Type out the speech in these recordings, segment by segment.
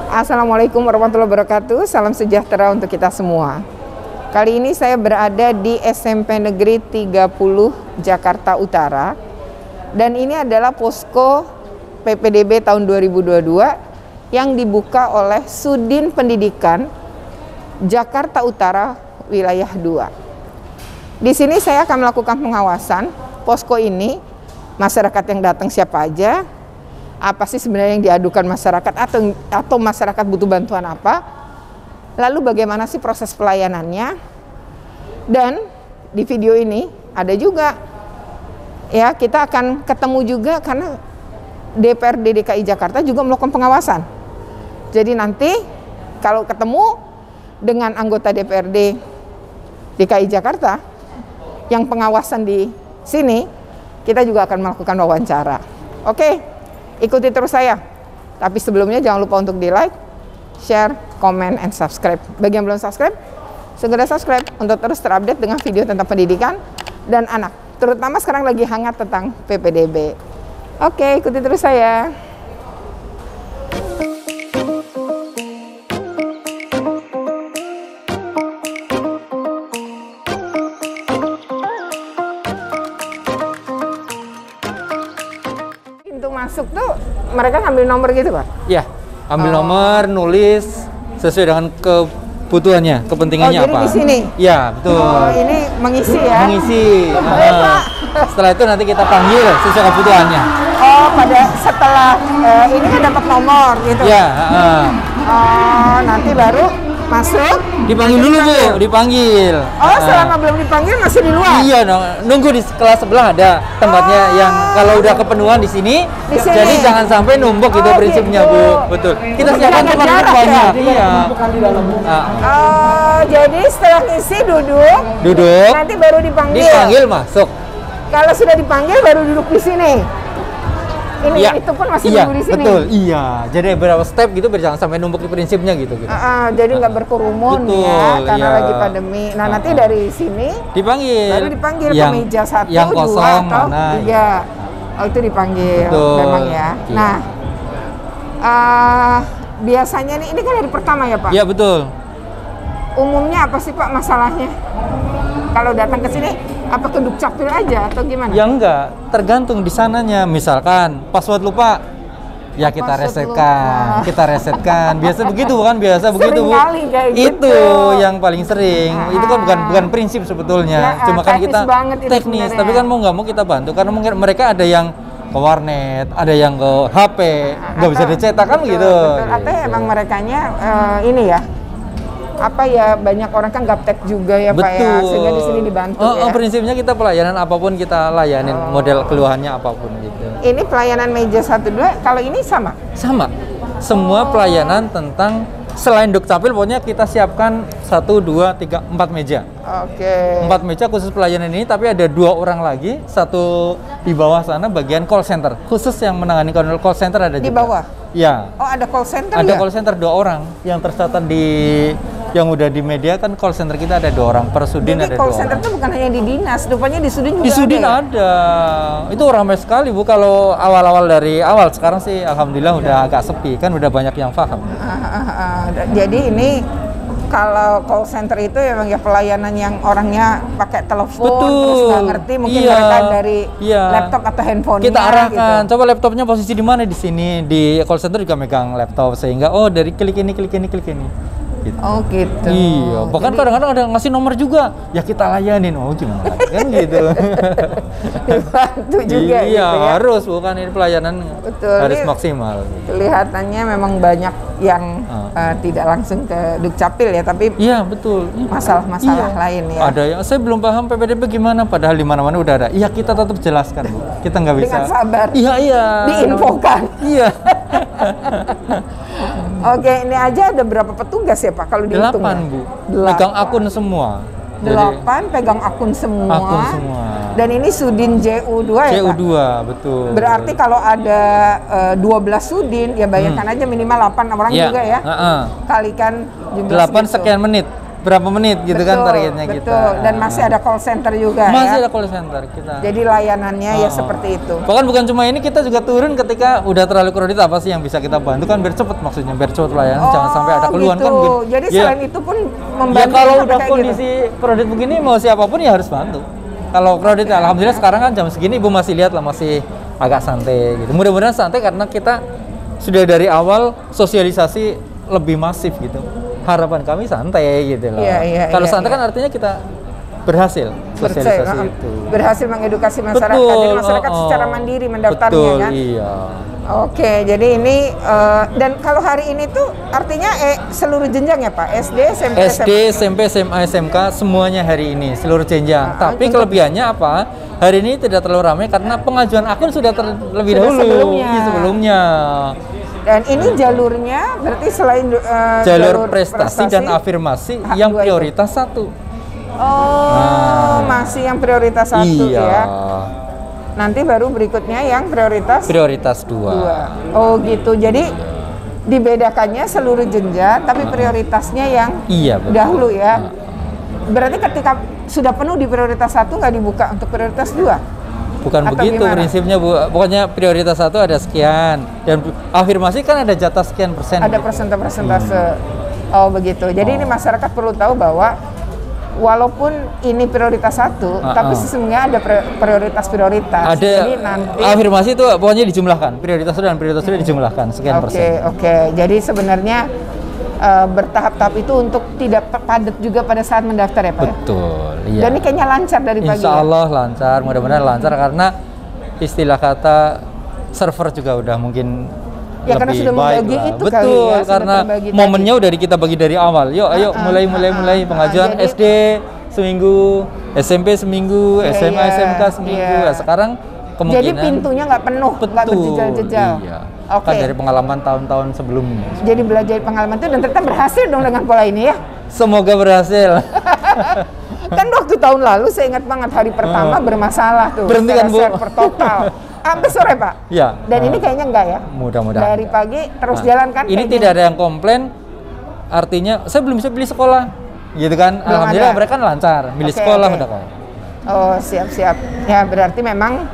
Assalamualaikum warahmatullahi wabarakatuh. Salam sejahtera untuk kita semua. Kali ini saya berada di SMP Negeri 30 Jakarta Utara. Dan ini adalah posko PPDB tahun 2022 yang dibuka oleh Sudin Pendidikan Jakarta Utara Wilayah 2. Di sini saya akan melakukan pengawasan posko ini, masyarakat yang datang siapa aja, apa sih sebenarnya yang diadukan masyarakat atau masyarakat butuh bantuan apa, lalu bagaimana sih proses pelayanannya. Dan di video ini ada juga ya, kita akan ketemu juga karena DPRD DKI Jakarta juga melakukan pengawasan. Jadi nanti kalau ketemu dengan anggota DPRD DKI Jakarta yang pengawasan di sini, kita juga akan melakukan wawancara. Oke. Ikuti terus saya. Tapi sebelumnya jangan lupa untuk di like, share, comment, and subscribe. Bagi yang belum subscribe, segera subscribe untuk terus terupdate dengan video tentang pendidikan dan anak. Terutama sekarang lagi hangat tentang PPDB. Oke, ikuti terus saya. Masuk tuh mereka ngambil nomor gitu, Pak? Iya, ambil nomor, nulis sesuai dengan kebutuhannya, kepentingannya apa. Jadi di sini? Iya, betul. Oh, ini mengisi ya? Mengisi. Setelah itu nanti kita panggil sesuai kebutuhannya. Oh, setelah ini kan dapat nomor gitu? Iya. Oh, nanti baru masuk? Dipanggil dulu, Bu. Dipanggil. Oh, selama belum dipanggil masih di luar? Iya, nunggu di kelas sebelah ada tempatnya yang kalau udah kepenuhan di sini. Jadi jangan sampai numpuk itu prinsipnya, gitu. Bu. Betul. Kita siapkan tempat banyak. Iya. Oh, jadi setelah isi duduk. Nanti baru dipanggil. Dipanggil masuk. Kalau sudah dipanggil baru duduk di sini. Ini ya, itu pun masih nunggu di sini. Betul, iya. Jadi beberapa step gitu biar jangan sampai numpuk di prinsipnya gitu. Jadi nggak berkerumun ya, karena lagi pandemi. Nah, nanti dari sini baru dipanggil ke meja 1, yang 2, kosong, atau mana, 3. Oh, itu dipanggil. Betul. Memang ya. Iya. Nah, biasanya ini kan hari pertama ya, Pak? Iya, betul. Umumnya apa sih, Pak, masalahnya? Kalau datang ke sini, apa ke Dukcapil aja atau gimana? Ya enggak, tergantung di sananya. Misalkan password lupa, ya kita resetkan. Biasa begitu bukan? Biasa begitu, Bu. Itu yang paling sering. Itu kan bukan prinsip sebetulnya. Cuma kan kita teknis, tapi kan mau nggak mau kita bantu karena mungkin mereka ada yang ke warnet, ada yang ke HP, nggak bisa dicetak kan gitu. Betul. Atau emang merekanya ini ya, apa ya, banyak orang kan gaptek juga ya, Pak ya, sehingga di sini dibantu ya. Prinsipnya kita pelayanan apapun kita layanin, model keluhannya apapun gitu. Ini pelayanan meja 1, 2, kalau ini sama? Sama. Semua pelayanan tentang selain Dukcapil pokoknya kita siapkan 1, 2, 3, 4 meja. Oke. 4 meja khusus pelayanan ini, tapi ada 2 orang lagi, satu di bawah sana bagian call center. Khusus yang menangani call center ada di juga. bawah? Ya. Oh, ada call center ada ya? Call center 2 orang yang tercatat di yang udah di media kan. Call center kita ada 2 orang, per Sudin ada 2 orang. Jadi call center itu bukan hanya di dinas, rupanya di Sudin juga di Sudin ada. Itu ramai sekali, Bu. Kalau awal-awal dari awal, sekarang sih alhamdulillah udah agak sepi, kan udah banyak yang paham. Jadi ini kalau call center itu memang ya pelayanan yang orangnya pakai telepon, terus nggak ngerti, mungkin mereka dari laptop atau handphone. Kita arahkan, coba laptopnya posisi di mana di sini. Di call center juga megang laptop sehingga dari klik ini. Gitu. Oh gitu. Iya, bahkan kadang-kadang ada ngasih nomor juga, ya kita layanin. Oh gimana kan gitu. Dibantu juga. Iya, gitu ya? harus, bukan ini pelayanan. Betul, harus maksimal. Kelihatannya memang banyak yang tidak langsung ke Dukcapil ya, tapi iya betul. Masalah-masalah lain ya. Ada yang saya belum paham PPDB gimana, padahal di mana-mana udah ada. Iya, kita tetap jelaskan, Bu. Kita nggak bisa. Dengan sabar. Iya. Diinfokan. Iya. Oke, ini aja ada berapa petugas ya, Pak, kalau dihitung? 8, Bu. Pegang akun semua. 8 pegang akun semua. Dan ini Sudin JU2 ya, JU2, Pak? betul. Berarti kalau ada 12 Sudin, ya bayangkan aja minimal 8 orang juga ya. Kalikan jumlah 8 sekian menit. berapa menit gitu kan targetnya betul. kita. Dan masih ada call center juga masih ada call center kita. Jadi layanannya ya seperti itu. Bahkan bukan cuma ini, kita juga turun ketika udah terlalu kredit, apa sih yang bisa kita bantu kan biar cepet, maksudnya biar cepet pelayanan, jangan sampai ada keluhan gitu. kan gitu. Jadi selain itu pun membantu. Ya kalau udah kondisi kredit begini mau siapapun ya harus bantu. Kalau kredit alhamdulillah sekarang kan jam segini Ibu masih lihat lah, masih agak santai gitu. Mudah-mudahan santai karena kita sudah dari awal sosialisasi lebih masif gitu. Harapan kami santai gitu loh. Kalau santai kan artinya kita berhasil sosialisasi itu. Berhasil mengedukasi masyarakat. Jadi masyarakat secara mandiri mendaftarnya kan. Iya. Oke, jadi ini dan kalau hari ini tuh artinya seluruh jenjang ya Pak, SD, SMP, SMA, SMK semuanya hari ini seluruh jenjang. Tapi kelebihannya apa? Hari ini tidak terlalu ramai karena pengajuan akun sudah terlebih dahulu sebelumnya. Dan ini jalurnya berarti selain jalur prestasi dan afirmasi yang prioritas 1. Masih yang prioritas 1 ya. Nanti baru berikutnya yang prioritas 2. Oh gitu. Jadi dibedakannya seluruh jenjang tapi prioritasnya yang dahulu ya. Berarti ketika sudah penuh di prioritas 1 nggak dibuka untuk prioritas 2? Bukan atau begitu gimana? Prinsipnya Bu. Pokoknya prioritas 1 ada sekian dan afirmasi kan ada jatah sekian persen. Ada persentase. Oh begitu. Jadi ini masyarakat perlu tahu bahwa walaupun ini prioritas 1, tapi sesungguhnya ada prioritas. Ada. Jadi nanti afirmasi itu pokoknya dijumlahkan. Prioritas 1 dan prioritas 2 dijumlahkan sekian persen. Oke. Jadi sebenarnya bertahap-tahap itu untuk tidak padat juga pada saat mendaftar ya Pak? Betul, iya. Dan ini kayaknya lancar dari pagi. Insya Allah lancar, mudah-mudahan lancar karena istilah kata server juga udah mungkin karena sudah membagi itu betul, kali ya, karena momennya udah kita bagi dari awal. Yuk, ayo mulai pengajuan jadi, SD seminggu, SMP seminggu, SMA, SMK seminggu. Nah, sekarang kemungkinan jadi pintunya nggak penuh, nggak berjejal-jejal. Iya. Kan dari pengalaman tahun-tahun sebelumnya. Jadi belajar pengalaman itu dan ternyata berhasil dong dengan pola ini ya. Semoga berhasil. Kan waktu tahun lalu saya ingat banget hari pertama bermasalah tuh. Berhentikan Bu. Server total. Sampai sore Pak. Iya. Dan ini kayaknya enggak ya. Mudah-mudahan. Dari pagi terus jalan kan. Ini tidak ada yang komplain. Artinya saya belum bisa pilih sekolah. Gitu kan. Belum alhamdulillah ada. mereka lancar. Pilih sekolah udah kok. Oh, siap-siap. Ya berarti memang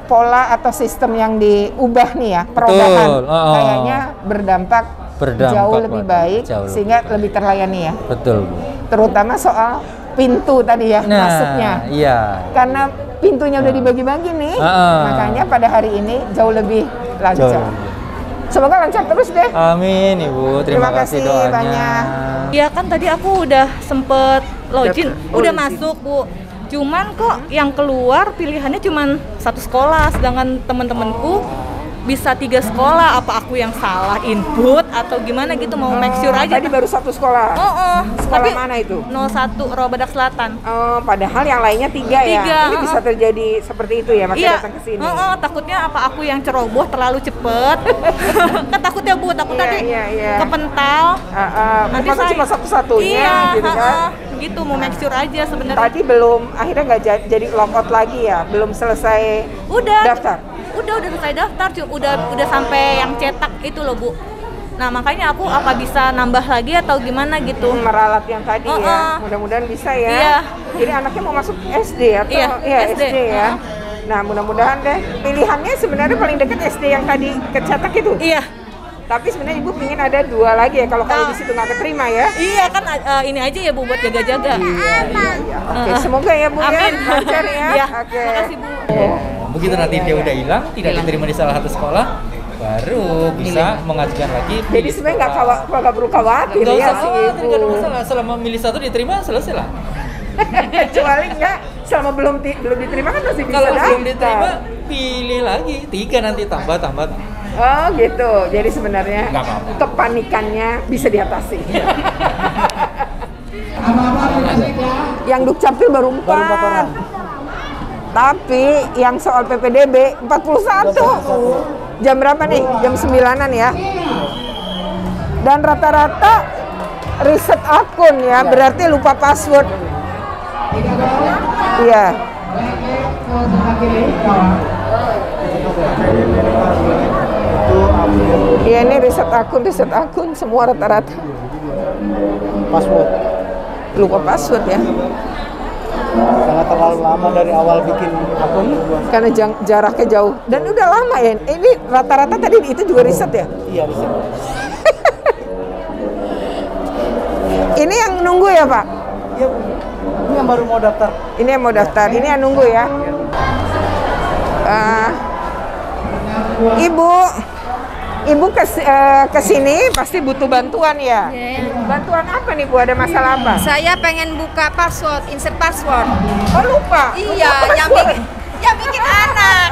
pola atau sistem yang diubah nih ya, perubahan kayaknya berdampak jauh lebih baik sehingga lebih terlayani ya. Betul Bu. Terutama soal pintu tadi ya, masuknya. Iya. Karena pintunya udah dibagi-bagi nih, makanya pada hari ini jauh lebih lancar. Semoga lancar terus deh. Amin Ibu, terima kasih doanya. Banyak. Ya kan tadi aku udah sempet login, udah masuk Bu. Cuman kok yang keluar pilihannya cuman 1 sekolah, sedangkan temen-temenku bisa 3 sekolah. Apa aku yang salah input atau gimana gitu, mau make sure aja. Tadi baru 1 sekolah. Sekolah tapi mana itu? 01 Robadak Selatan. Padahal yang lainnya 3 ya. Ini bisa terjadi seperti itu ya, makanya datang ke sini. Takutnya apa aku yang ceroboh terlalu cepet. Kan takutnya Bu, tadi kepental. Nanti saya cuma satu-satunya gitu kan. Gitu mau make sure aja sebenarnya. Tadi akhirnya nggak jadi lockout lagi ya, belum selesai daftar. Udah selesai daftar, udah sampai yang cetak itu loh Bu. Nah makanya aku apa bisa nambah lagi atau gimana gitu. Meralat yang tadi ya, mudah-mudahan bisa ya. Iya. Jadi anaknya mau masuk SD atau SD ya. Nah mudah-mudahan deh. Pilihannya sebenarnya paling dekat SD yang tadi kecetak itu. Iya. Tapi sebenarnya Ibu pingin ada 2 lagi ya, kalau di situ nggak keterima ya. Iya kan ini aja ya Bu buat jaga-jaga. Iya. Oke, semoga ya Bu. Amin. Ya, lancar ya. Oke. Makasih Bu. Begitu nanti dia udah hilang, tidak diterima di salah satu sekolah, baru bisa mengajukan lagi. Jadi sebenarnya nggak perlu khawatir ya sih Ibu. Nggak ada masalah, selama milih 1 diterima selesai lah. Kecuali selama belum diterima kan masih bisa. Kalau belum diterima, pilih lagi 3 nanti tambah. Oh gitu, jadi sebenarnya nggak apa-apa. kepanikannya bisa diatasi. Yang Dukcapil baru 4 orang. Tapi yang soal PPDB 41. Jam berapa nih? Jam 9-an ya. Dan rata-rata riset akun ya, berarti lupa password. Iya. Iya ini riset akun semua rata-rata. password. Lupa password ya? Karena terlalu lama dari awal bikin akun. Karena jaraknya jauh. Dan udah lama ya? Ini rata-rata tadi itu juga riset ya? Iya, riset. Ini yang nunggu ya Pak? Iya, ini yang baru mau daftar. Ini yang mau daftar, ini yang nunggu ya? Ibu kesini pasti butuh bantuan ya? Bantuan apa nih Bu? Ada masalah apa? Saya pengen buka password, insert password. Oh lupa? Iya, yang bikin anak.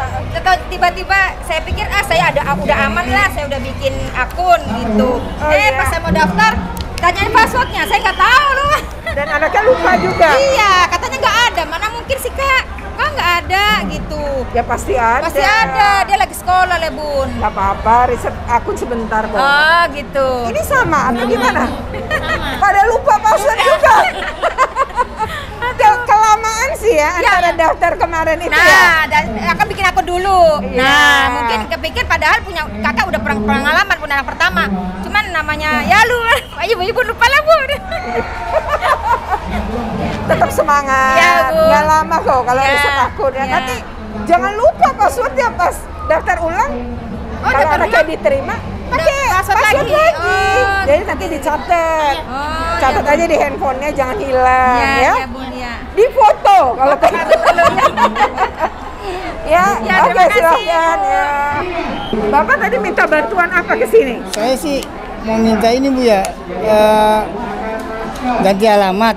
Tiba-tiba saya pikir saya udah aman lah, saya udah bikin akun gitu. Iya. Pas saya mau daftar, tanyain passwordnya, saya nggak tahu loh. Dan anaknya lupa juga? Iya, katanya nggak ada. Mana mungkin sih Kak? Kok nggak ada gitu? Ya pasti ada. Pasti ada. Dia lagi sekolah lah Bun. Gak apa-apa, riset akun sebentar kok. Oh gitu. Ini sama atau gimana? Pada lupa password juga. Kelamaan sih ya antara daftar kemarin itu ya. Nah, dan kakak bikin akun dulu. Iya. Nah, mungkin kepikir padahal punya kakak udah pengalaman punya anak pertama. Cuman namanya ya lu, ibu lupa lah Bu. Tetap semangat. Ya, Bu. Nggak lama kok kalau Ya. riset akun ya. Ya. Nanti jangan lupa passwordnya pas daftar ulang. Oh, kalau daftar anaknya ulang? diterima, pakai Password password lagi. lagi. Oh, Jadi nanti dicatat. Oh, Catat ya, aja di handphonenya, jangan hilang ya. ya Bun ya. Di foto kalau kayak ya, Ya, oke terima kasih. silahkan ya. Bapak tadi minta bantuan apa ke sini? Saya sih mau minta ini Bu ya, ganti alamat.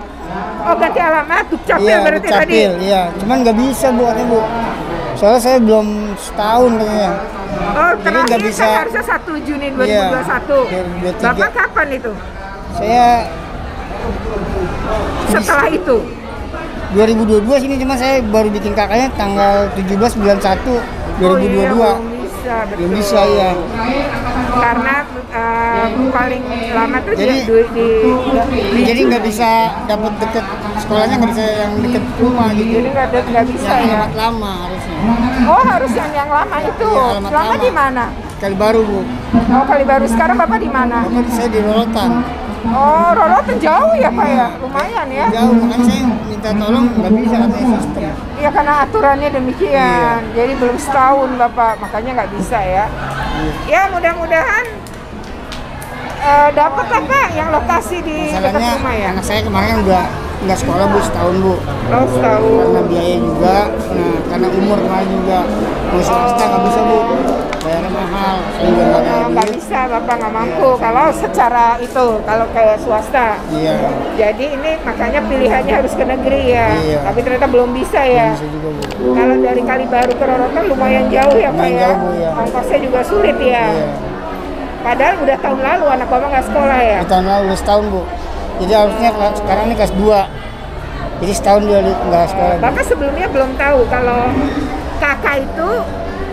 Oh ganti alamat, Dukcapil berarti tadi? Dukcapil, iya. Cuman nggak bisa Bu katanya Bu. Soalnya saya belum setahun katanya. Oh Jadi terakhir nggak bisa. kan harusnya 1 Juni 2021. Iya, 2023. Bapak kapan itu? Saya Setelah itu? 2022 sini, cuma saya baru bikin kakaknya tanggal 17 bulan 1 2022. Oh, iya, belum bisa, betul. Belum bisa ya. Karena paling lama tuh Jadi jadi nggak bisa dapat deket sekolahnya, nggak bisa yang deket rumah gitu. Jadi nggak bisa yang ya? alamat lama harusnya. Oh harus yang lama itu. Iya, alamat lama lama. di mana? Kali baru Bu. Oh kali baru. Sekarang Bapak di mana? Bapak saya di Rorotan. Oh Rorotan jauh ya Pak ya? Lumayan ya? Jauh, makanya saya minta tolong, nggak bisa katanya sistem. Iya karena aturannya demikian. Iya. Jadi belum setahun Bapak, makanya nggak bisa ya. Ya mudah-mudahan dapat lah Pak yang lokasi di dekat Masalahnya rumah ya. anak saya kemarin udah nggak sekolah Bu, setahun Bu. Oh setahun. Karena biaya juga, nah karena umur kemarin juga. Mau swasta nggak bisa Bu, bayarnya mahal. Saya juga nggak ada Nggak duit. bisa Bapak nggak mampu kalau secara itu kalau ke swasta. Iya. Jadi ini makanya pilihannya harus ke negeri ya. Iya. Tapi ternyata belum bisa ya. Bisa juga Bu. Kalau dari Kalibaru ke Rorotan lumayan jauh ya Pak Lumayan ya. jauh, Bu, ya. Ongkosnya juga sulit ya. Iya. Padahal udah tahun lalu anak Bapak nggak sekolah ya. Di tahun lalu setahun Bu. Jadi harusnya sekarang ini kelas 2. Jadi setahun dia nggak sekolah. Bu. Bapak sebelumnya belum tahu kalau kakak itu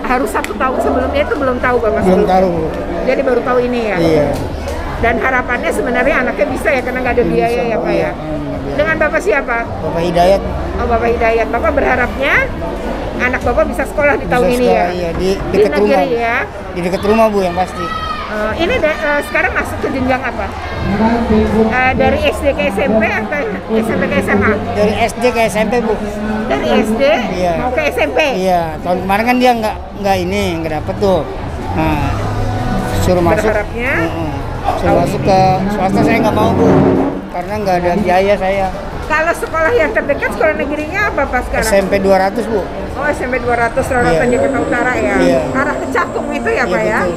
harus 1 tahun sebelumnya itu belum tahu Bapak Belum sebelumnya. tahu Bu. Jadi baru tahu ini ya. Iya. Dan harapannya sebenarnya anaknya bisa ya karena nggak ada biaya ya Pak ya. Dengan Bapak siapa? Bapak Hidayat Oh Bapak Hidayat. Bapak berharapnya anak Bapak bisa sekolah di tahun bisa ini ya. sekolah, iya, di Di dekat rumah. negeri ya. Di dekat rumah Bu yang pasti. Ini sekarang masuk ke jenjang apa? Dari SD ke SMP atau SMP ke SMA? Dari SD ke SMP Bu. Dari SD Iya. mau ke SMP? Iya, tahun kemarin kan dia nggak dapet tuh. Nah, suruh masuk. Berharapnya? Suruh masuk ke swasta saya nggak mau Bu, karena nggak ada biaya saya. Kalau sekolah yang terdekat sekolah negerinya apa Pak sekarang? SMP 200 Bu. Oh SMP 200 Rorotan Iya. Jakarta Utara ya? Iya. Arah ke Cakung itu ya Iya, Pak ya? betul.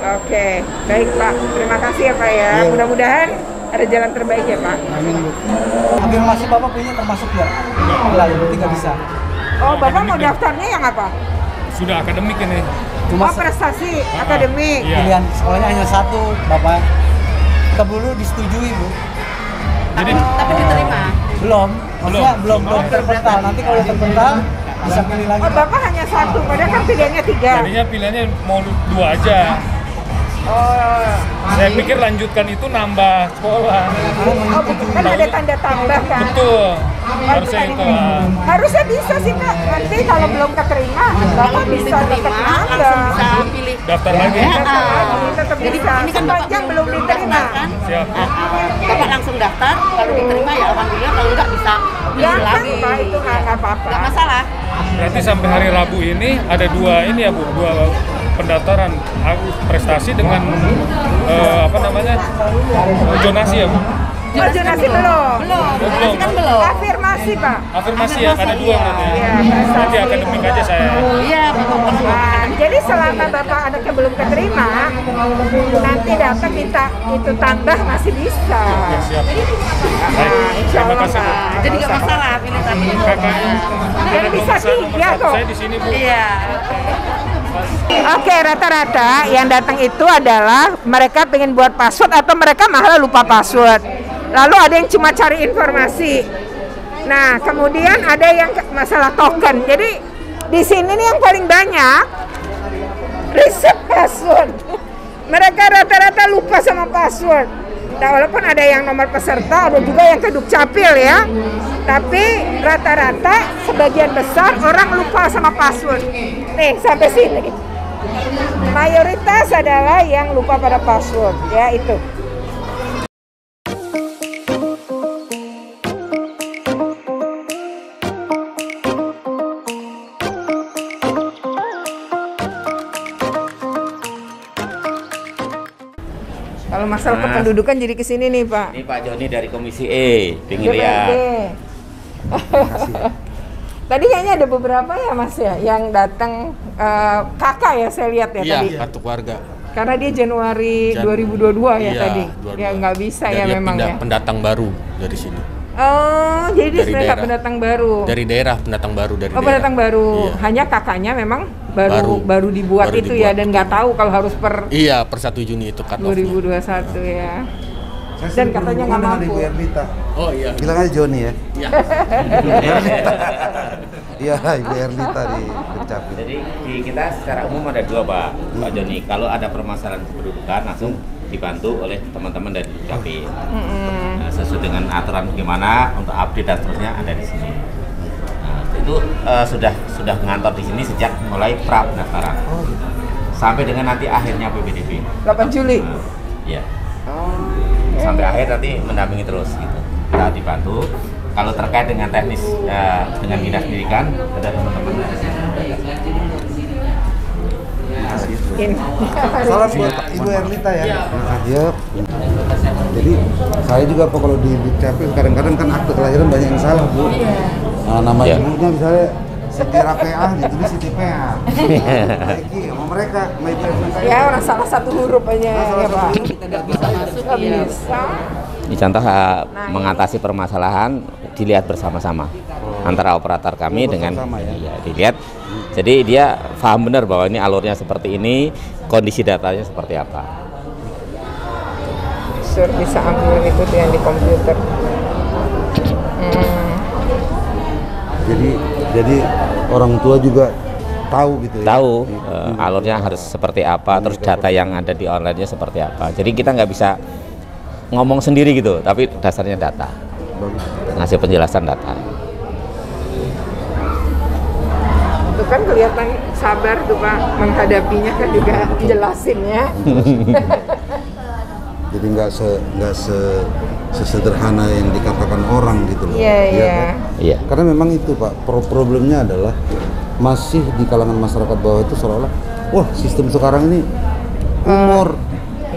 Oke, baik Pak. Terima kasih ya Pak ya. Iya. Mudah-mudahan ada jalan terbaik ya Pak. Amin Bu. Afirmasi Bapak punya termasuk ya? Enggak, berarti nggak bisa. Oh Bapak mau daftarnya yang apa? Sudah akademik ini. Cuma Oh prestasi akademik. Iya. pilihan sekolahnya hanya satu, Bapak. Kita dulu disetujui Bu. Jadi Tapi diterima. Belum, maksudnya belum terpental. Nanti kalau udah terpental bisa pilih lagi. Oh Bapak hanya 1, padahal kan pilihannya 3. tadinya pilihannya mau 2 aja. Oh. Saya pikir lanjutkan itu nambah sekolah. Oh, kan ada tanda tambah kan? Betul. Harusnya itu. Harusnya bisa sih Kak. Nanti kalau belum keterima, Bapak bisa tetap nambah. pilih Daftar lagi. Daftar lagi, tetap Jadi bisa. ini kan Sepanjang belum diterima. Siap. Bapak langsung daftar, kalau diterima ya alhamdulillah, kalau enggak bisa pilih Jangan lagi. Pak, itu nggak apa-apa. Nggak masalah. Berarti sampai hari Rabu ini ada dua ini ya Bu, dua pendaftaran prestasi dengan zonasi ya Bu. Oh, zonasi belum? Belum, kan belum. Afirmasi Pak. Afirmasi ya, ada dua berarti ya. Iya, Nanti prestasi. akademik aja saya. Iya, Bapak. Nah, jadi selama Bapak anaknya belum keterima, nanti data kita itu tambah masih bisa. Ya, siap. Nah, Baik, insya terima Allah kasih Bu. Pak. Jadi nggak masalah pilih satu. Kakaknya Dan bisa nomor tiga satu kok. saya di sini Bu. Iya. Oke, rata-rata yang datang itu adalah mereka pengen buat password atau mereka malah lupa password. Lalu ada yang cuma cari informasi. Nah, kemudian ada yang masalah token. Jadi di sini nih yang paling banyak reset password. Mereka rata-rata lupa sama password. Nah, walaupun ada yang nomor peserta, ada juga yang ke Dukcapil ya. Tapi rata-rata sebagian besar orang lupa sama password. Nih, sampai sini. Mayoritas adalah yang lupa pada password, ya itu. Kalau masalah kependudukan jadi kesini nih Pak. Ini Pak Joni dari Komisi E, pengen lihat. Tadi kayaknya ada beberapa ya Mas ya yang datang kakak ya saya lihat ya tadi. Iya, kartu keluarga. Karena dia Januari 2022 ya iya, tadi. 22. Ya nggak bisa Dan ya dia memang ya. pendatang baru dari sini. Oh, jadi dia Dari sebenarnya daerah. pendatang baru. Dari daerah, pendatang baru dari Oh, daerah. pendatang baru. Iya. Hanya kakaknya memang baru dibuat Baru itu ya dibuat. dan nggak tahu kalau harus per Iya, per 1 Juni itu cut off-nya. 2021 ya. Dan katanya nggak mampu. Ibu Erlita. Oh iya. Bilang aja Joni ya. Iya. Iya, Ibu Erlita di Dukcapil. Jadi di kita secara umum ada dua Pak Joni. Kalau ada permasalahan kependudukan langsung dibantu oleh teman-teman dari Dukcapil. Nah, sesuai dengan aturan bagaimana untuk update dan seterusnya ada di sini. Nah, itu sudah ngantor di sini sejak mulai pra pendaftaran sampai dengan nanti akhirnya PPDB. 8 Juli. Iya. Sampai akhir nanti mendampingi terus gitu. Kita dibantu. Kalau terkait dengan teknis dengan dinas pendidikan ada teman-teman dari sini. Salam buat Ibu Erlita ya. Iya. Jadi saya juga Pak kalau di Dukcapil kadang-kadang kan akte kelahiran banyak yang salah Bu. Nah, nama Iya. ibunya misalnya Siti Rapea ditulis Siti Pea. Baiki sama mereka, sama Ibu Erlita. Ya orang salah satu huruf aja ya Pak. Nggak bisa masuk. Nggak Iya. bisa. Ini contoh mengatasi permasalahan dilihat bersama-sama antara operator kami dengan bersama ya. iya, dilihat. Jadi dia paham benar bahwa ini alurnya seperti ini, kondisi datanya seperti apa. Sur bisa ambil itu yang di komputer. Jadi orang tua juga tahu gitu ya. Tahu alurnya harus seperti apa, terus data yang ada di online-nya seperti apa. Jadi kita nggak bisa ngomong sendiri gitu, tapi dasarnya data. Ngasih penjelasan data. Itu kan kelihatan sabar tuh Pak menghadapinya kan juga jelasinnya. Jadi nggak sesederhana yang dikatakan orang gitu loh. Iya, iya. Kan? Iya. Karena memang itu Pak, problemnya adalah masih di kalangan masyarakat bawah itu seolah-olah, wah sistem sekarang ini umur.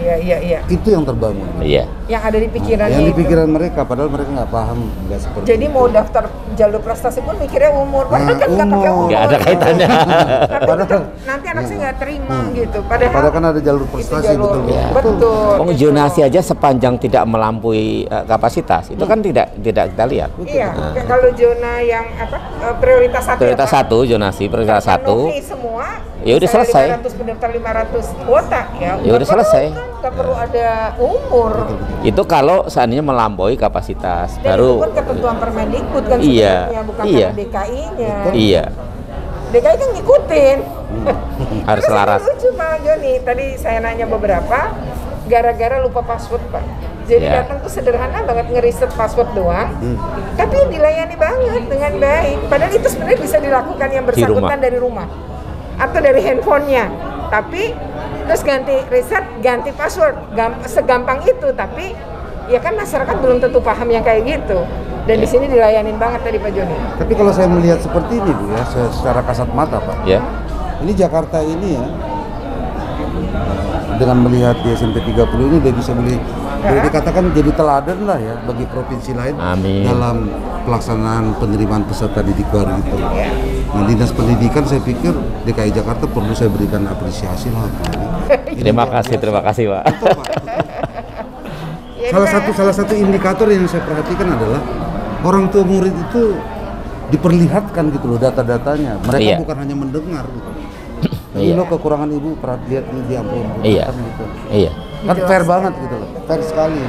Iya. Itu yang terbangun. Iya. Yang ada di pikirannya Yang di itu. pikiran mereka, padahal mereka nggak paham, nggak seperti Jadi itu. mau daftar jalur prestasi pun mikirnya umur. Padahal kan nggak pakai umur. Nggak ada kaitannya. Tapi Padahal- nanti anak saya nggak terima gitu. Padahal Padahal kan ada jalur itu prestasi, jalur. betul. Ya. Betul. Oh, zonasi aja sepanjang tidak melampaui kapasitas, itu kan tidak kita lihat. Iya, kayak kalau zona yang apa prioritas satu. Prioritas ya, Pak? satu, zonasi prioritas satu. Memenuhi semua. Ya udah misalnya selesai. 500 pendaftar 500 kuota ya. Ya udah selesai. Nggak perlu ada umur. Itu kalau seandainya melampaui kapasitas, Dan baru itu pun ketentuan Permendikbud kan Iya, sebenarnya bukan iya. karena DKI-nya. iya. DKI kan ngikutin. Harus selaras. Lucu Pak Joni, tadi saya nanya beberapa, gara-gara lupa password Pak. Jadi datang tuh sederhana banget ngeriset password doang, tapi dilayani banget dengan baik. Padahal itu sebenarnya bisa dilakukan yang bersangkutan dari rumah atau dari handphonenya. Tapi terus ganti reset, ganti password, segampang itu. Tapi ya kan masyarakat belum tentu paham yang kayak gitu. Dan di sini dilayanin banget tadi Pak Joni. Tapi kalau saya melihat seperti ini Bu ya, secara kasat mata Pak. Ya. Ini Jakarta ini ya, dengan melihat di SMP 30 ini dia bisa boleh dikatakan jadi teladan lah ya bagi provinsi lain. Amin. Dalam pelaksanaan penerimaan peserta didik baru itu. Nah, Dinas Pendidikan saya pikir DKI Jakarta perlu saya berikan apresiasi lah. Terima kasih Pak. Betul, Pak. Salah satu indikator yang saya perhatikan adalah orang tua murid itu diperlihatkan gitu loh data-datanya. Mereka bukan hanya mendengar gitu. Ini loh kekurangan ibu, lihat ini di ampun. Gitu. Iya. Kan fair banget gitu loh, fair sekali.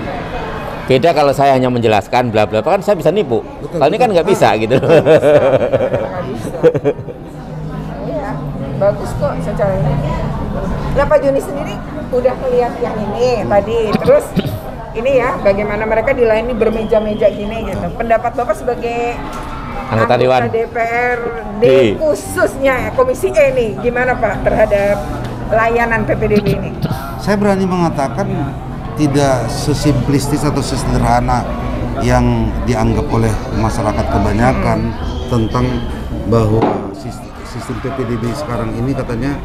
Beda kalau saya hanya menjelaskan bla bla, kan saya bisa nipu. Kalau ini kan nggak bisa gitu. Iya, bagus kok secara ini. Nah Pak Joni sendiri udah melihat yang ini tadi, terus ini ya bagaimana mereka dilayani bermeja-meja gini gitu. Pendapat Bapak sebagai anggota Dewan DPRD khususnya Komisi E nih, gimana Pak terhadap layanan PPDB ini? Saya berani mengatakan tidak sesimplistis atau sesederhana yang dianggap oleh masyarakat kebanyakan tentang bahwa sistem PPDB sekarang ini katanya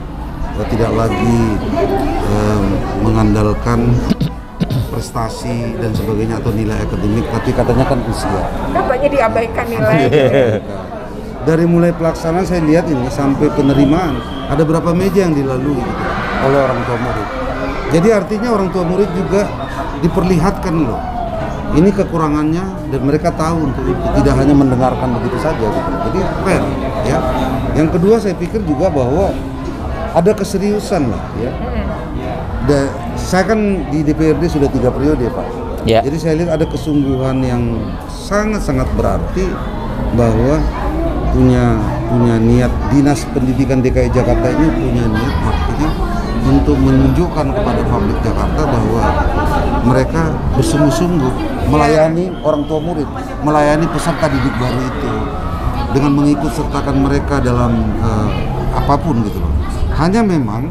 tidak lagi mengandalkan prestasi dan sebagainya atau nilai akademik, tapi katanya kan usia. Katanya diabaikan nilai. Dari mulai pelaksanaan saya lihat ini sampai penerimaan ada berapa meja yang dilalui gitu, oleh orang tua murid. Jadi artinya orang tua murid juga diperlihatkan loh. Ini kekurangannya dan mereka tahu untuk itu, tidak hanya mendengarkan begitu saja gitu. Jadi fair ya. Yang kedua saya pikir juga bahwa ada keseriusan lah ya. Saya kan di DPRD sudah 3 periode Pak. Ya. Jadi saya lihat ada kesungguhan yang sangat-sangat berarti bahwa punya niat Dinas Pendidikan DKI Jakarta ini punya niat artinya untuk menunjukkan kepada publik Jakarta bahwa mereka bersungguh-sungguh melayani orang tua murid, melayani peserta didik baru itu dengan mengikut sertakan mereka dalam apapun gitu loh. Hanya memang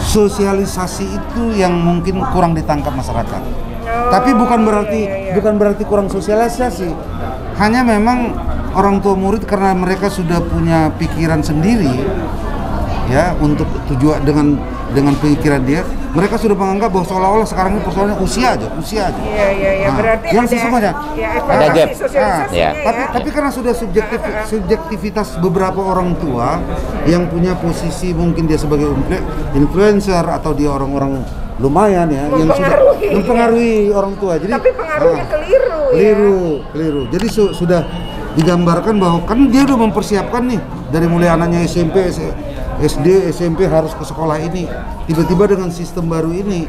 sosialisasi itu yang mungkin kurang ditangkap masyarakat. Tapi bukan berarti kurang sosialisasi. Hanya memang orang tua murid karena mereka sudah punya pikiran sendiri ya untuk tujuan dengan pemikiran dia, mereka sudah menganggap bahwa seolah-olah sekarang ini persoalannya usia aja. Iya. Nah, berarti yang sesungguhnya ada gap. Tapi karena sudah subjektivitas beberapa orang tua yang punya posisi mungkin dia sebagai influencer atau dia orang-orang lumayan ya yang sudah mempengaruhi orang tua. Jadi tapi pengaruhnya keliru. Jadi sudah digambarkan bahwa kan dia udah mempersiapkan nih dari mulai anaknya SMP, SD, SMP harus ke sekolah ini. Tiba-tiba dengan sistem baru ini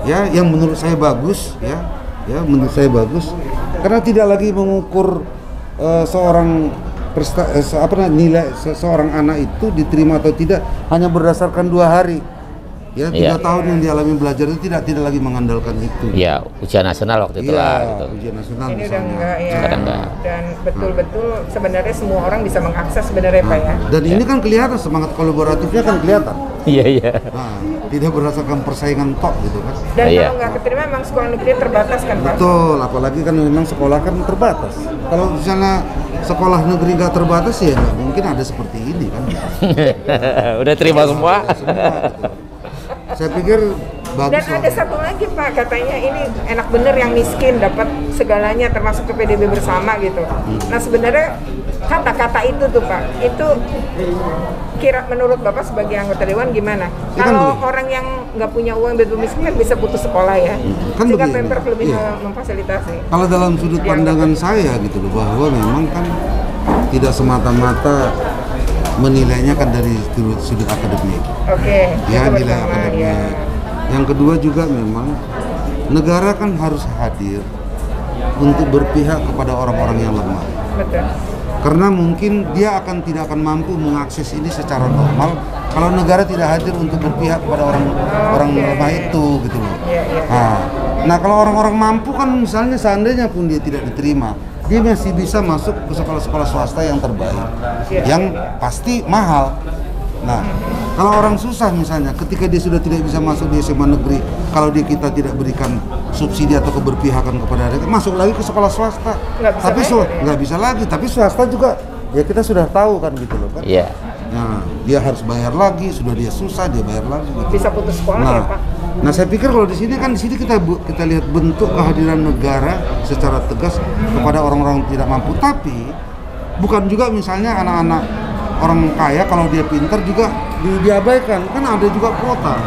ya yang menurut saya bagus ya menurut saya bagus karena tidak lagi mengukur nilai seorang anak itu diterima atau tidak hanya berdasarkan 2 hari. Ya, 3 tahun yang dialami belajar itu tidak lagi mengandalkan itu. Iya, ujian nasional waktu itu lah gitu. Ujian nasional ini misalnya. udah enggak ya. Enggak. Dan betul-betul sebenarnya semua orang bisa mengakses sebenarnya Pak ya. Dan ini kan kelihatan semangat kolaboratifnya kan kelihatan. Iya. Nah, tidak berdasarkan persaingan tok gitu kan. Dan kalau nggak keterima memang sekolah negeri terbatas kan Pak? Betul, apalagi kan memang sekolah kan terbatas. Kalau misalnya sekolah negeri nggak terbatas ya nggak mungkin ada seperti ini kan. Udah terima semua. Saya pikir bagus. Dan ada satu lagi Pak, katanya ini enak bener yang miskin dapat segalanya termasuk PPDB bersama gitu. Nah sebenarnya kata-kata itu tuh Pak, itu kira menurut Bapak sebagai anggota Dewan gimana? Ya kalau kan orang yang nggak punya uang betul miskin kan bisa putus sekolah ya, kan sehingga Pemprov lebih memfasilitasi. Kalau dalam sudut pandangan saya gitu loh, bahwa memang kan tidak semata-mata menilainya kan dari sudut akademik. Oke. Ya nilai akademik. Ya. Yang kedua juga memang negara kan harus hadir untuk berpihak kepada orang-orang yang lemah. Betul. Karena mungkin dia tidak akan mampu mengakses ini secara normal kalau negara tidak hadir untuk berpihak kepada orang lemah itu gitu loh. Nah kalau orang-orang mampu kan misalnya seandainya pun dia tidak diterima, dia masih bisa masuk ke sekolah-sekolah swasta yang terbaik, yang pasti mahal. Nah, kalau orang susah misalnya, ketika dia sudah tidak bisa masuk di SMA negeri, kalau kita tidak berikan subsidi atau keberpihakan kepada mereka, masuk lagi ke sekolah swasta. Nggak bisa lagi. Tapi swasta juga, ya kita sudah tahu kan gitu loh kan. Iya. Nah, dia harus bayar lagi, sudah dia susah dia bayar lagi. Gitu. Bisa putus sekolah ya Pak. Nah, saya pikir kalau di sini kita lihat bentuk kehadiran negara secara tegas kepada orang-orang tidak mampu. Tapi bukan juga misalnya anak-anak orang kaya kalau dia pintar juga diabaikan, kan ada juga kuota.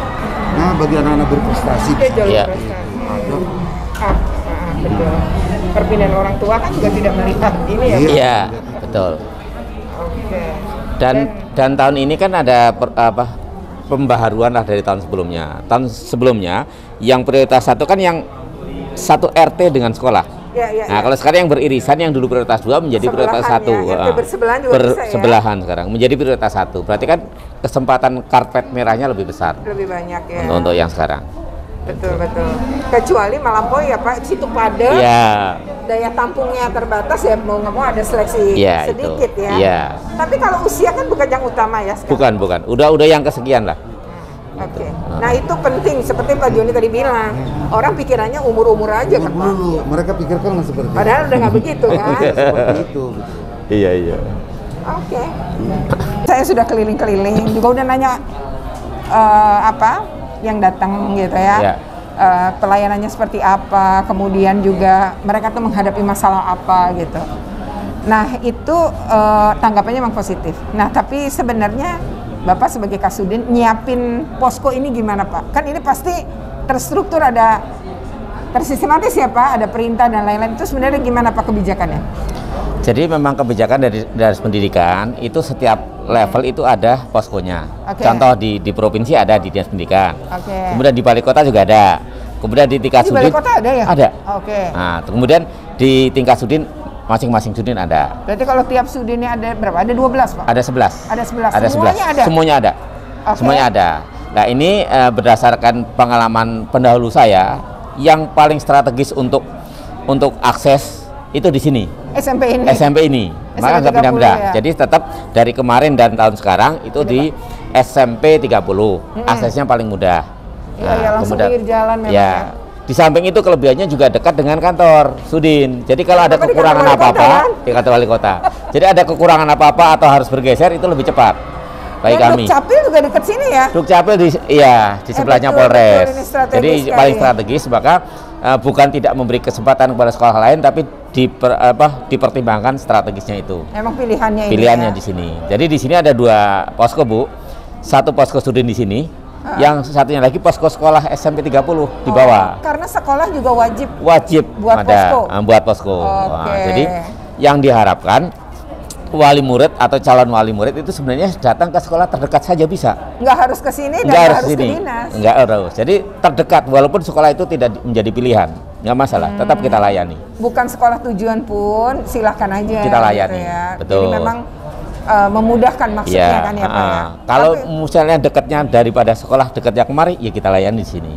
Nah, bagi anak-anak berprestasi. Iya. Betul. Perpindahan orang tua kan juga tidak melihat ini ya. Iya, betul. Oke. Dan tahun ini kan ada pembaharuan lah dari tahun sebelumnya. Tahun sebelumnya yang prioritas 1 kan yang 1 RT dengan sekolah. Nah, kalau sekarang yang beririsan yang dulu prioritas 2 menjadi prioritas 1. Bersebelahan sekarang menjadi prioritas 1. Berarti kan kesempatan karpet merahnya lebih besar. Lebih banyak ya. Untuk yang sekarang. Betul. Kecuali Malampoi ya Pak, situ padat. Iya. Daya tampungnya terbatas ya, mau nggak mau ada seleksi sedikit ya. Iya. Tapi kalau usia kan bukan yang utama ya sekarang. Bukan. Udah yang kesekian lah. Oke. Nah itu penting, seperti Pak Joni tadi bilang, orang pikirannya umur-umur aja kan Pak. Mereka pikirkan seperti itu. Padahal udah nggak begitu kan. Seperti itu. Iya. Oke. Saya sudah keliling-keliling, juga udah nanya apa yang datang gitu ya. Pelayanannya seperti apa, kemudian juga mereka tuh menghadapi masalah apa gitu. Nah itu tanggapannya memang positif. Nah tapi sebenarnya Bapak sebagai Kasudin nyiapin posko ini gimana Pak? Kan ini pasti terstruktur, tersistematis ya Pak, ada perintah dan lain-lain. Itu sebenarnya gimana Pak kebijakannya? Jadi memang kebijakan dari pendidikan itu setiap level itu ada poskonya. Contoh di provinsi ada di Dinas Pendidikan. Kemudian di Balai Kota juga ada. Kemudian di tingkat Sudin. Di Balai Kota ada ya? Ada. Nah, kemudian di tingkat Sudin masing-masing Sudin ada. Berarti kalau tiap Sudinnya ada berapa? Ada 12 Pak? Ada 11. Ada 11. Semuanya ada? Semuanya ada. Semuanya ada. Nah ini berdasarkan pengalaman pendahulu saya, yang paling strategis untuk akses itu di sini. SMP ini. Maka nggak pindah-pindah. Ya? Jadi tetap dari kemarin dan tahun sekarang itu di SMP 30. Aksesnya paling mudah. Iya, langsung pinggir jalan memang ya. Di samping itu kelebihannya juga dekat dengan kantor Sudin. Jadi kalau ada kekurangan apa-apa di kantor wali kota. Jadi ada kekurangan apa-apa atau harus bergeser itu lebih cepat bagi kami. Dukcapil juga dekat sini ya? Dukcapil di sebelahnya Polres. Jadi paling strategis, maka bukan tidak memberi kesempatan kepada sekolah lain, tapi dipertimbangkan strategisnya itu. Emang pilihannya ini. Pilihannya di sini. Jadi di sini ada 2 posko Bu. 1 posko Sudin di sini. Yang satunya lagi posko sekolah SMP 30 di bawah. Karena sekolah juga wajib buat ada buat posko. Nah, jadi yang diharapkan wali murid atau calon wali murid itu sebenarnya datang ke sekolah terdekat saja bisa. Nggak harus ke sini dan nggak harus ke dinas. Nggak harus. Jadi terdekat, walaupun sekolah itu tidak menjadi pilihan, nggak masalah. Tetap kita layani. Bukan sekolah tujuan pun silahkan aja. Kita layani. Gitu ya. Betul. Jadi memang memudahkan maksudnya kan ya Pak ya. Kalau misalnya dekatnya daripada sekolah dekatnya kemari, ya kita layani di sini.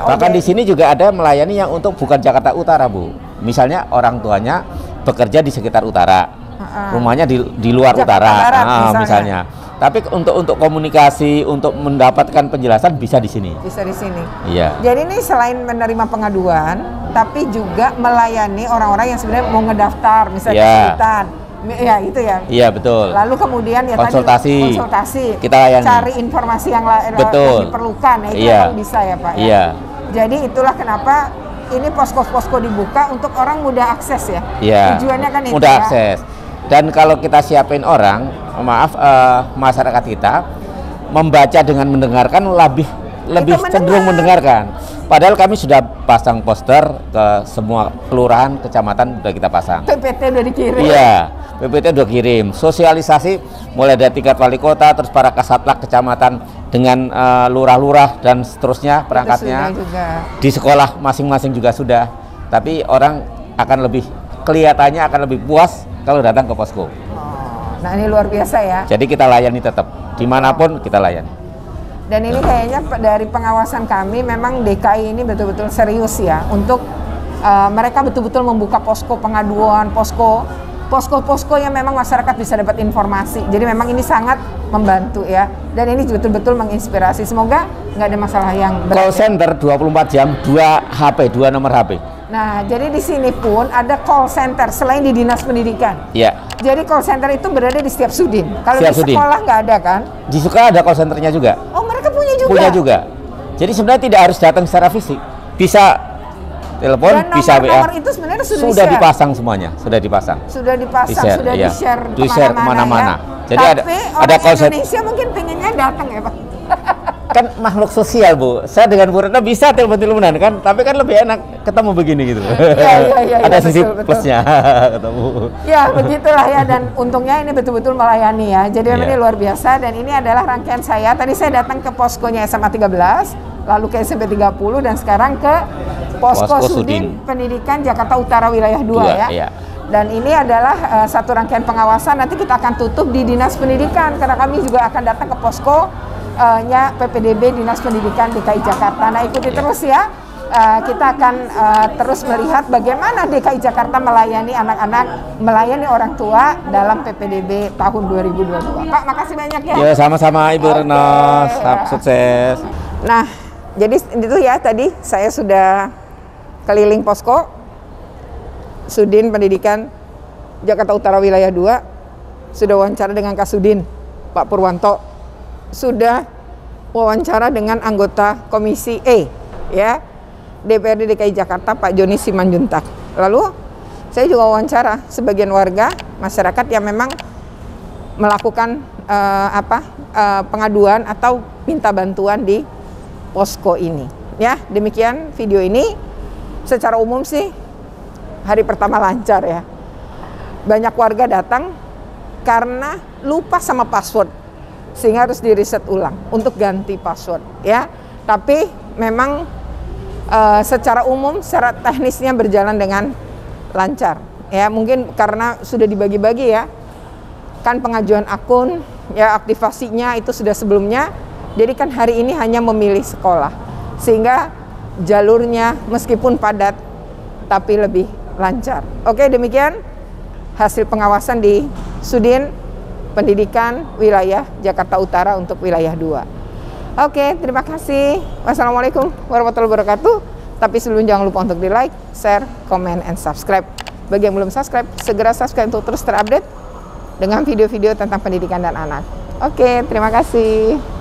Bahkan di sini juga ada melayani yang untuk bukan Jakarta Utara Bu. Misalnya orang tuanya bekerja di sekitar utara, rumahnya di luar Jakarta utara, Barat, misalnya. Tapi untuk komunikasi, untuk mendapatkan penjelasan bisa di sini. Bisa di sini. Iya. Jadi ini selain menerima pengaduan, tapi juga melayani orang-orang yang sebenarnya mau ngedaftar, misalnya kesulitan. Ya itu ya. Iya betul. Lalu kemudian ya konsultasi. Kita layani. Cari informasi yang diperlukan, ya, itu memang bisa ya Pak. Iya. Jadi itulah kenapa ini posko-posko dibuka untuk orang mudah akses ya. Iya. Tujuannya kan itu. Mudah akses. Dan kalau kita siapin orang, masyarakat kita membaca dengan mendengarkan lebih cenderung mendengarkan. Padahal kami sudah pasang poster ke semua kelurahan, kecamatan sudah kita pasang. PPT udah dikirim. Iya, PPT udah kirim. Sosialisasi mulai dari tingkat wali kota, terus para kasatlank kecamatan dengan lurah-lurah dan seterusnya perangkatnya. Di sekolah masing-masing juga sudah. tapi orang akan lebih kelihatannya akan lebih puas kalau datang ke posko. Nah ini luar biasa ya. Jadi kita layani tetap dimanapun kita layani. Dan ini kayaknya dari pengawasan kami memang DKI ini betul-betul serius ya untuk mereka betul-betul membuka posko pengaduan, posko yang memang masyarakat bisa dapat informasi. Jadi memang ini sangat membantu ya. Dan ini betul-betul menginspirasi. Semoga nggak ada masalah yang berat. Call center 24 jam, 2 HP, 2 nomor HP. Nah, jadi di sini pun ada call center selain di Dinas Pendidikan. Iya. Jadi call center itu berada di setiap sudin. Kalau di sudin. Sekolah nggak ada kan? Di sekolah ada call centernya juga. Oh, mereka punya juga? Punya juga. Jadi sebenarnya tidak harus datang secara fisik. Bisa telepon, bisa WA. Nomor itu sebenarnya sudah dipasang semuanya, sudah dipasang. Sudah dipasang, sudah iya. di-share kemana-mana. Ya. Jadi tapi ada call center. Indonesia mungkin pengennya datang ya Pak. Kan makhluk sosial Bu. Saya dengan Bu Retno bisa telepon-teleponan kan, tapi kan lebih enak ketemu begini gitu. Iya, ada sisi betul. plusnya ketemu. Ya begitulah ya, dan untungnya ini betul-betul melayani ya. Jadi memang ini luar biasa, dan ini adalah rangkaian saya. Tadi saya datang ke poskonya SMA 13, lalu ke SMP 30, dan sekarang ke Posko Sudin Pendidikan Jakarta Utara Wilayah 2 ya. Iya. Dan ini adalah satu rangkaian pengawasan. Nanti kita akan tutup di Dinas Pendidikan karena kami juga akan datang ke posko nya PPDB Dinas Pendidikan DKI Jakarta. Nah, ikuti terus ya. Kita akan terus melihat bagaimana DKI Jakarta melayani anak-anak, melayani orang tua dalam PPDB tahun 2022. Pak, makasih banyak ya. Ya, sama-sama Ibu Retno. Sukses. Nah, jadi itu ya, tadi saya sudah keliling posko Sudin Pendidikan Jakarta Utara Wilayah 2, sudah wawancara dengan Kasudin Pak Purwanto, sudah wawancara dengan anggota Komisi E ya DPRD DKI Jakarta Pak Joni Simanjuntak. Lalu saya juga wawancara sebagian warga masyarakat yang memang melakukan pengaduan atau minta bantuan di posko ini. Ya, demikian video ini. Secara umum sih hari pertama lancar ya. Banyak warga datang karena lupa sama password, sehingga harus di-reset ulang untuk ganti password ya. Tapi memang secara umum, secara teknisnya berjalan dengan lancar ya. Mungkin karena sudah dibagi-bagi ya, kan pengajuan akun ya, aktivasinya itu sudah sebelumnya. Jadi kan hari ini hanya memilih sekolah, sehingga jalurnya meskipun padat tapi lebih lancar. Oke, demikian hasil pengawasan di Sudin Pendidikan Wilayah Jakarta Utara untuk Wilayah 2. Oke, terima kasih. Wassalamualaikum warahmatullahi wabarakatuh. Tapi sebelum, jangan lupa untuk di-like, share, comment, and subscribe. Bagi yang belum subscribe, segera subscribe untuk terus terupdate dengan video-video tentang pendidikan dan anak. Oke, terima kasih.